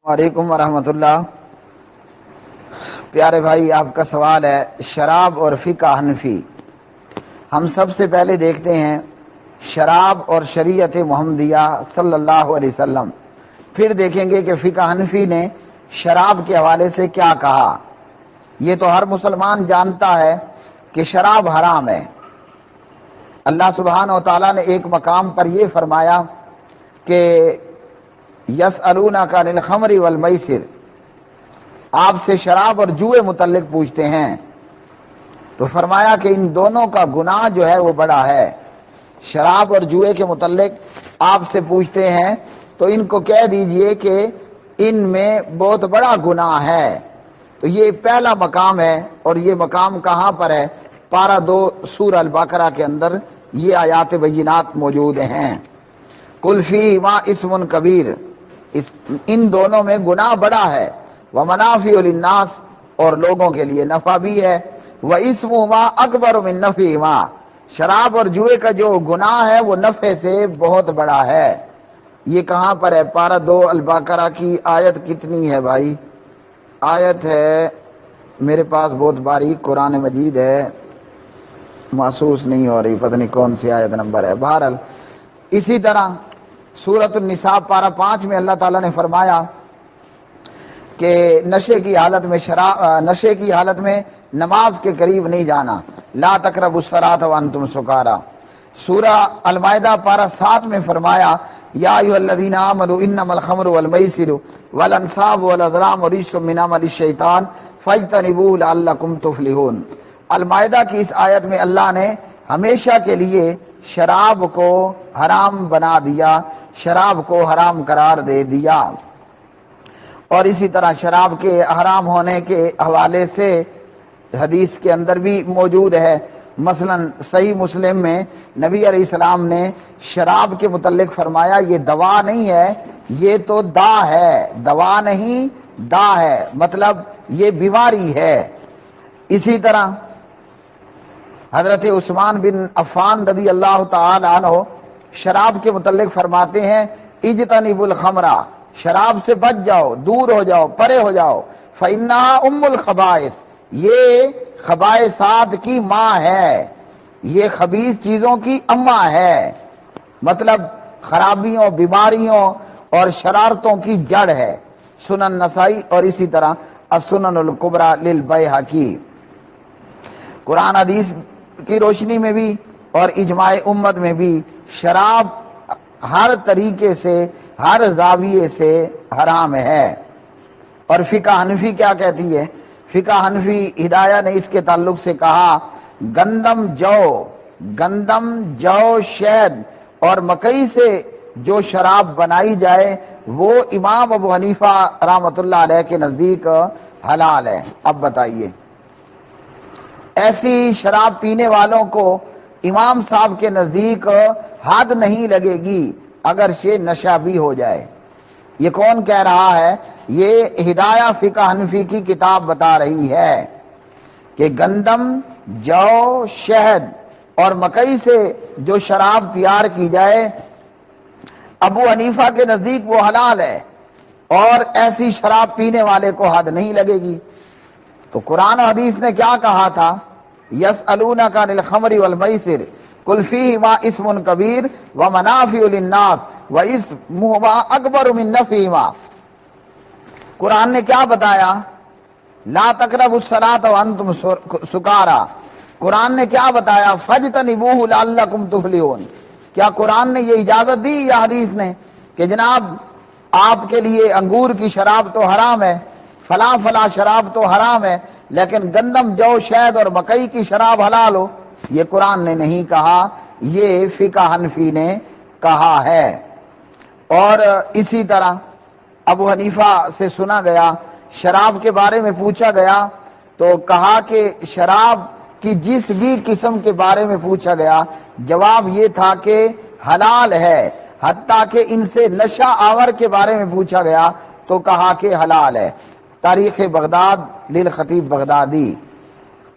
وعلیکم ورحمۃ اللہ۔ پیارے بھائی، آپ کا سوال ہے شراب اور فقہ حنفی۔ ہم سب سے پہلے دیکھتے ہیں شراب اور شریعت محمدیہ صلی اللہ علیہ وسلم، پھر دیکھیں گے کہ فقہ حنفی نے شراب کے حوالے سے کیا کہا۔ یہ تو ہر مسلمان جانتا ہے کہ شراب حرام ہے۔ اللہ سبحانہ و تعالیٰ نے ایک مقام پر یہ فرمایا کہ یسألونک عن الخمر والمیسر، آپ سے شراب اور جوئے متعلق پوچھتے ہیں، تو فرمایا کہ ان دونوں کا گناہ جو ہے وہ بڑا ہے۔ شراب اور جوئے کے متعلق آپ سے پوچھتے ہیں تو ان کو کہہ دیجئے کہ ان میں بہت بڑا گناہ ہے۔ تو یہ پہلا مقام ہے، اور یہ مقام کہاں پر ہے؟ پارہ 2 سورہ البقرہ کے اندر یہ آیات بینات موجود ہیں۔ قل فیہما اسم کبیر، ان دونوں میں گناہ بڑا ہے، ومنافع للناس، اور لوگوں کے لیے نفع بھی ہے، واسمہما اکبر من نفعہما، شراب اور جوئے کا جو گناہ ہے وہ نفع سے بہت بڑا ہے۔ یہ کہاں پر ہے؟ پارہ 2 البقرہ کی آیت کتنی ہے بھائی؟ آیت ہے، میرے پاس بہت باریک قرآن مجید ہے، محسوس نہیں ہو رہی، پتہ نہیں کون سی آیت نمبر ہے۔ بہرحال اسی طرح سورۃ النساء پارہ 5 میں اللہ تعالیٰ نے فرمایا کہ نشے کی حالت میں نماز کے قریب نہیں جانا، لا تقربوا الصلاۃ وانتم سکارى۔ سورہ المائدہ پارہ 7 میں فرمایا یا ایھا الذین آمنوا انما الخمر والمیسر والانصاب والازلام رجس من عمل الشیطان فاجتنبوہ لعلکم تفلحون۔ المائدہ کی اس آیت میں اللہ نے ہمیشہ کے لیے شراب کو حرام بنا دیا، شراب کو حرام قرار دے دیا۔ اور اسی طرح شراب کے حرام ہونے کے حوالے سے حدیث کے اندر بھی موجود ہے، مثلا صحیح مسلم میں نبی علیہ السلام نے شراب کے متعلق فرمایا یہ دوا نہیں ہے، یہ تو دا ہے، دوا نہیں دا ہے، مطلب یہ بیماری ہے۔ اسی طرح حضرت عثمان بن عفان رضی اللہ تعالی عنہ شراب کے متعلق فرماتے ہیں اجتنبوا الخمر، شراب سے بچ جاؤ، دور ہو جاؤ، پرے ہو جاؤ، فإنها ام الخبائث، یہ خبائثات کی ماں ہے، یہ خبیث چیزوں کی اماں ہے، مطلب خرابیوں، بیماریوں اور شرارتوں کی جڑ ہے۔ سنن نسائی اور اسی طرح السنن الکبریٰ للبیہقی۔ قرآن حدیث کی روشنی میں بھی اور اجماع امت میں بھی شراب ہر طریقے سے، ہر زاویے سے حرام ہے۔ اور فقہ حنفی کیا کہتی ہے؟ فقہ حنفی ہدایہ نے اس کے تعلق سے کہا گندم، جو، شہد اور مکئی سے جو شراب بنائی جائے وہ امام ابو حنیفہ رحمۃ اللہ علیہ کے نزدیک حلال ہے۔ اب بتائیے، ایسی شراب پینے والوں کو امام صاحب کے نزدیک حد نہیں لگے گی اگرچہ نشہ بھی ہو جائے۔ یہ کون کہہ رہا ہے؟ یہ ہدایہ فقہ حنفی کی کتاب بتا رہی ہے کہ گندم، جو، شہد اور مکئی سے جو شراب تیار کی جائے ابو حنیفہ کے نزدیک وہ حلال ہے، اور ایسی شراب پینے والے کو حد نہیں لگے گی۔ تو قرآن و حدیث نے کیا کہا تھا؟ یسألونک عن الخمر والمیسر قل فیہما اسم کبیر ومنافع للناس واسمہما اکبر من نفعہما۔ قرآن نے کیا بتایا؟ لا تقربوا الصلاۃ وانتم سکارى۔ قرآن نے کیا بتایا؟ فاجتنبوہ لعلکم تفلحون۔ کیا قرآن نے یہ اجازت دی یا حدیث نے کہ جناب آپ کے لیے انگور کی شراب تو حرام ہے، فلاں فلاں شراب تو حرام ہے، لیکن گندم، جو، شہد اور مکئی کی شراب حلال ہو؟ یہ قرآن نے نہیں کہا، یہ فقہ حنفی نے کہا ہے۔ اور اسی طرح ابو حنیفہ سے سنا گیا، شراب کے بارے میں پوچھا گیا تو کہا کہ شراب کی جس بھی قسم کے بارے میں پوچھا گیا جواب یہ تھا کہ حلال ہے، حتیٰ کہ ان سے نشہ آور کے بارے میں پوچھا گیا تو کہا کہ حلال ہے۔ تاریخ بغداد للخطیب بغدادی۔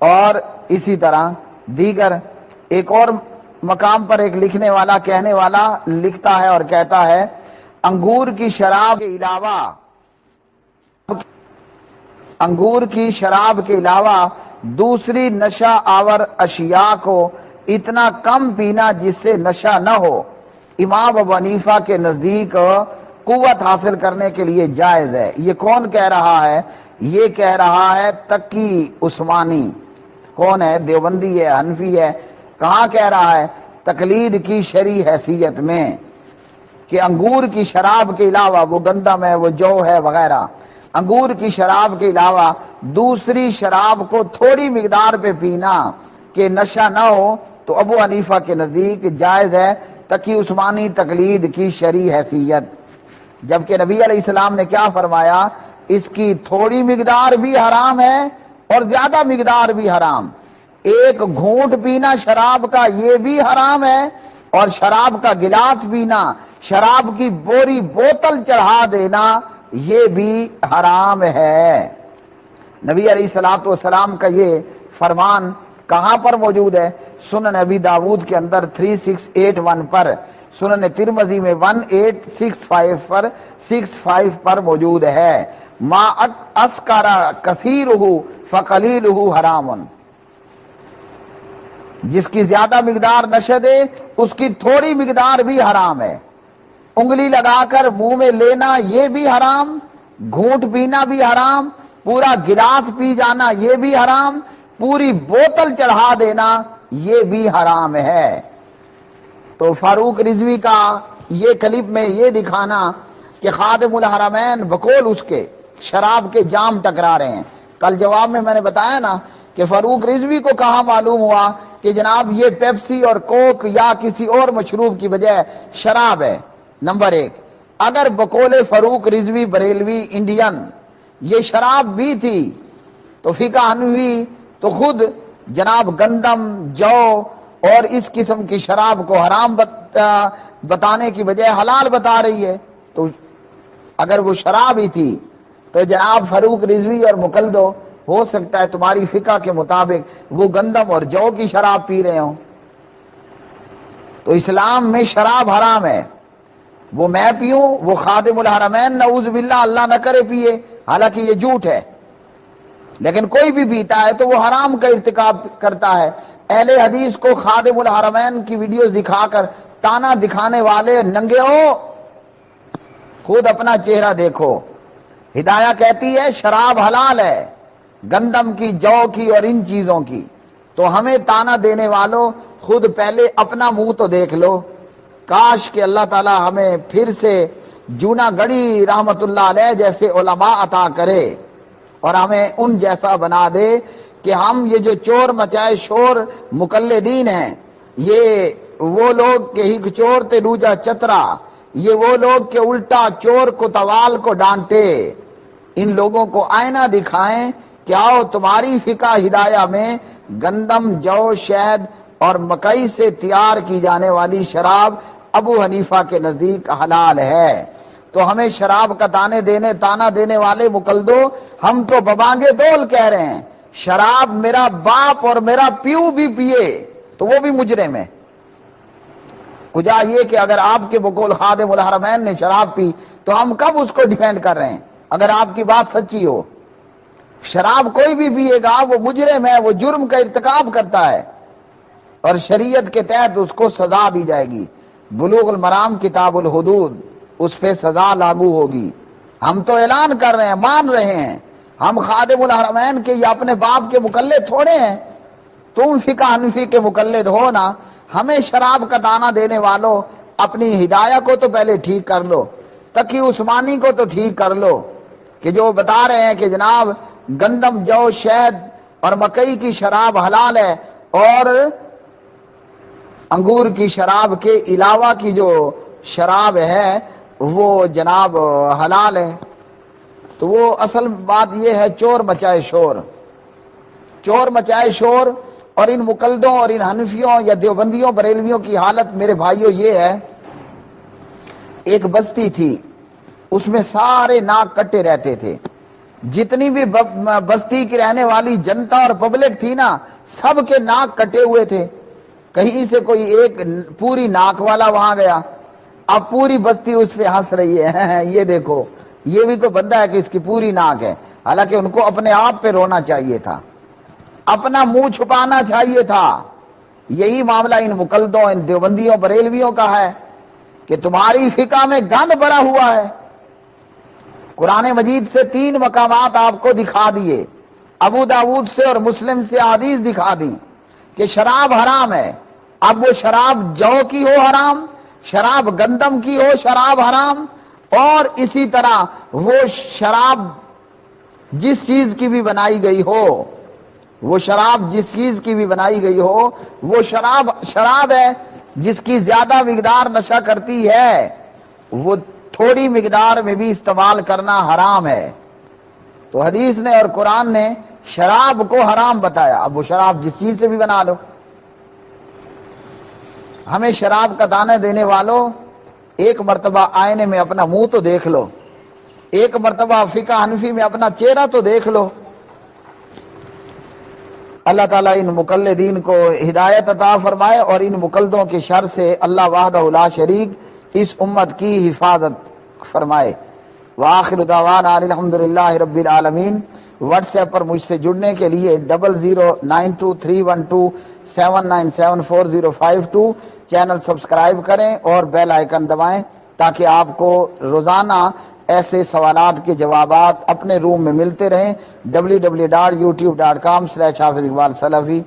اور اسی طرح دیگر ایک اور مقام پر ایک لکھنے والا، کہنے والا لکھتا ہے اور کہتا ہے انگور کی شراب کے علاوہ انگور کی شراب کے علاوہ دوسری نشہ آور اشیاء کو اتنا کم پینا جس سے نشہ نہ ہو امام ابو حنیفہ کے نزدیک قوت حاصل کرنے کے لیے جائز ہے۔ یہ کون کہہ رہا ہے؟ یہ کہہ رہا ہے تقی عثمانی۔ کون ہے؟ دیوبندی ہے، حنفی ہے۔ کہاں کہہ رہا ہے؟ تقلید کی شرعی حیثیت میں، کہ انگور کی شراب کے علاوہ، وہ گندم ہے، وہ جو ہے وغیرہ، انگور کی شراب کے علاوہ دوسری شراب کو تھوڑی مقدار پہ پینا کہ نشہ نہ ہو تو ابو حنیفہ کے نزدیک جائز ہے، تقی عثمانی تقلید کی شرعی حیثیت۔ جبکہ نبی علیہ السلام نے کیا فرمایا؟ اس کی تھوڑی مقدار بھی حرام ہے اور زیادہ مقدار بھی حرام۔ ایک گھونٹ پینا شراب کا یہ بھی حرام ہے، اور شراب کا گلاس پینا، شراب کی بوری بوتل چڑھا دینا، یہ بھی حرام ہے۔ نبی علیہ الصلوۃ والسلام کا یہ فرمان کہاں پر موجود ہے؟ سنن ابی داود کے اندر 3681 پر، سنن ترمذی میں 1865 پر موجود ہے۔ ما اسکر کثیرہ فقلیلہ حرام، جس کی زیادہ مقدار نشہ دے اس کی تھوڑی مقدار بھی حرام ہے۔ انگلی لگا کر منہ میں لینا یہ بھی حرام، گھونٹ پینا بھی حرام، پورا گلاس پی جانا یہ بھی حرام، پوری بوتل چڑھا دینا یہ بھی حرام ہے۔ تو فاروق رضوی کا یہ کلپ میں یہ دکھانا کہ خادم الحرمین بقول اس کے شراب کے جام ٹکرا رہے ہیں۔ کل جواب میں نے بتایا نا کہ فاروق رضوی کو کہاں معلوم ہوا کہ جناب یہ پیپسی اور کوک یا کسی اور مشروب کی بجائے شراب ہے۔ نمبر ایک، اگر بقول فاروق رضوی بریلوی انڈین یہ شراب بھی تھی تو فقہ حنفی تو خود جناب گندم، جو اور اس قسم کی شراب کو حرام بتانے کی بجائے حلال بتا رہی ہے۔ تو اگر وہ شراب ہی تھی تو جناب فاروق رضوی اور مقلدو ہو سکتا ہے تمہاری فقہ کے مطابق وہ گندم اور جو کی شراب پی رہے ہوں۔ تو اسلام میں شراب حرام ہے، وہ میں پیوں، وہ خادم الحرمین نعوذ باللہ اللہ نہ کرے پیے، حالانکہ یہ جھوٹ ہے، لیکن کوئی بھی پیتا ہے تو وہ حرام کا ارتکاب کرتا ہے۔ اہل حدیث کو خادم الحرمین کی ویڈیوز دکھا کر تانا دکھانے والے ننگے ہو، خود اپنا چہرہ دیکھو۔ ہدایہ کہتی ہے شراب حلال ہے، گندم کی، جو کی اور ان چیزوں کی۔ تو ہمیں تانا دینے والوں خود پہلے اپنا منہ تو دیکھ لو۔ کاش کہ اللہ تعالی ہمیں پھر سے جونا گڑی رحمت اللہ علیہ جیسے علماء عطا کرے اور ہمیں ان جیسا بنا دے کہ ہم یہ جو چور مچائے شور مقلدین ہیں، یہ وہ لوگ کہ ہک چور تے دوجا چترا، یہ وہ لوگ کہ الٹا چور کو توال کو ڈانٹے، ان لوگوں کو آئینہ دکھائیں کہ آؤ تمہاری فقہ ہدایہ میں گندم، جو، شہد اور مکئی سے تیار کی جانے والی شراب ابو حنیفہ کے نزدیک حلال ہے۔ تو ہمیں شراب کا تانا دینے والے مقلدو، ہم تو ببانگے دول کہہ رہے ہیں شراب میرا باپ اور میرا پیو بھی پیے تو وہ بھی مجرم ہے۔ کجا یہ کہ اگر آپ کے بقول خادم الحرمین نے شراب پی تو ہم کب اس کو ڈیفینڈ کر رہے ہیں اگر آپ کی بات سچی ہو؟ شراب کوئی بھی پیے گا وہ مجرم ہے، وہ جرم کا ارتکاب کرتا ہے اور شریعت کے تحت اس کو سزا دی جائے گی۔ بلوغ المرام کتاب الحدود، اس پہ سزا لاگو ہوگی۔ ہم تو اعلان کر رہے ہیں، مان رہے ہیں، ہم خادم الحرمین کے یا اپنے باپ کے مقلد تھوڑے ہیں۔ تم فقہ حنفی کے مقلد ہو نا، ہمیں شراب کا تانا دینے والوں اپنی ہدایہ کو تو پہلے ٹھیک کر لو، تقی عثمانی کو تو ٹھیک کر لو کہ جو بتا رہے ہیں کہ جناب گندم، جو، شہد اور مکئی کی شراب حلال ہے اور انگور کی شراب کے علاوہ کی جو شراب ہے وہ جناب حلال ہے۔ تو وہ اصل بات یہ ہے چور مچائے شور، چور مچائے شور۔ اور ان مقلدوں اور ان حنفیوں یا دیوبندیوں بریلویوں کی حالت میرے بھائیوں یہ ہے، ایک بستی تھی اس میں سارے ناک کٹے رہتے تھے، جتنی بھی بستی کی رہنے والی جنتا اور پبلک تھی نا سب کے ناک کٹے ہوئے تھے۔ کہیں سے کوئی ایک پوری ناک والا وہاں گیا، اب پوری بستی اس پہ ہنس رہی ہے، یہ دیکھو یہ بھی کوئی بندہ ہے کہ اس کی پوری ناک ہے؟ حالانکہ ان کو اپنے آپ پہ رونا چاہیے تھا، اپنا منہ چھپانا چاہیے تھا۔ یہی معاملہ ان مقلدوں، ان دیوبندیوں بریلویوں کا ہے کہ تمہاری فقہ میں گند بھرا ہوا ہے۔ قرآن مجید سے 3 مقامات آپ کو دکھا دیے، ابو داود سے اور مسلم سے حدیث دکھا دی کہ شراب حرام ہے۔ اب وہ شراب جو کی ہو حرام، شراب گندم کی ہو شراب حرام، اور اسی طرح وہ شراب جس چیز کی بھی بنائی گئی ہو، وہ شراب جس چیز کی بھی بنائی گئی ہو، وہ شراب ہے جس کی زیادہ مقدار نشہ کرتی ہے، وہ تھوڑی مقدار میں بھی استعمال کرنا حرام ہے۔ تو حدیث نے اور قرآن نے شراب کو حرام بتایا، اب وہ شراب جس چیز سے بھی بنا لو۔ ہمیں شراب کا دانہ دینے والوں، ایک مرتبہ آئینے میں اپنا منہ تو دیکھ لو، ایک مرتبہ فقہ حنفی میں اپنا چہرہ تو دیکھ لو۔ اللہ تعالیٰ ان مقلدین کو ہدایت عطا فرمائے اور ان مقلدوں کے شر سے اللہ وحدہ لا شریک اس امت کی حفاظت فرمائے۔ وآخر دعوانا الحمدللہ رب العالمین۔ واٹس ایپ پر مجھ سے جڑنے کے لیے 00923127974052 چینل سبسکرائب کریں اور بیل آئیکن دبائیں تاکہ آپ کو روزانہ ایسے سوالات کے جوابات اپنے روم میں ملتے رہیں۔ www.youtube.com/حافظ اقبال سلفی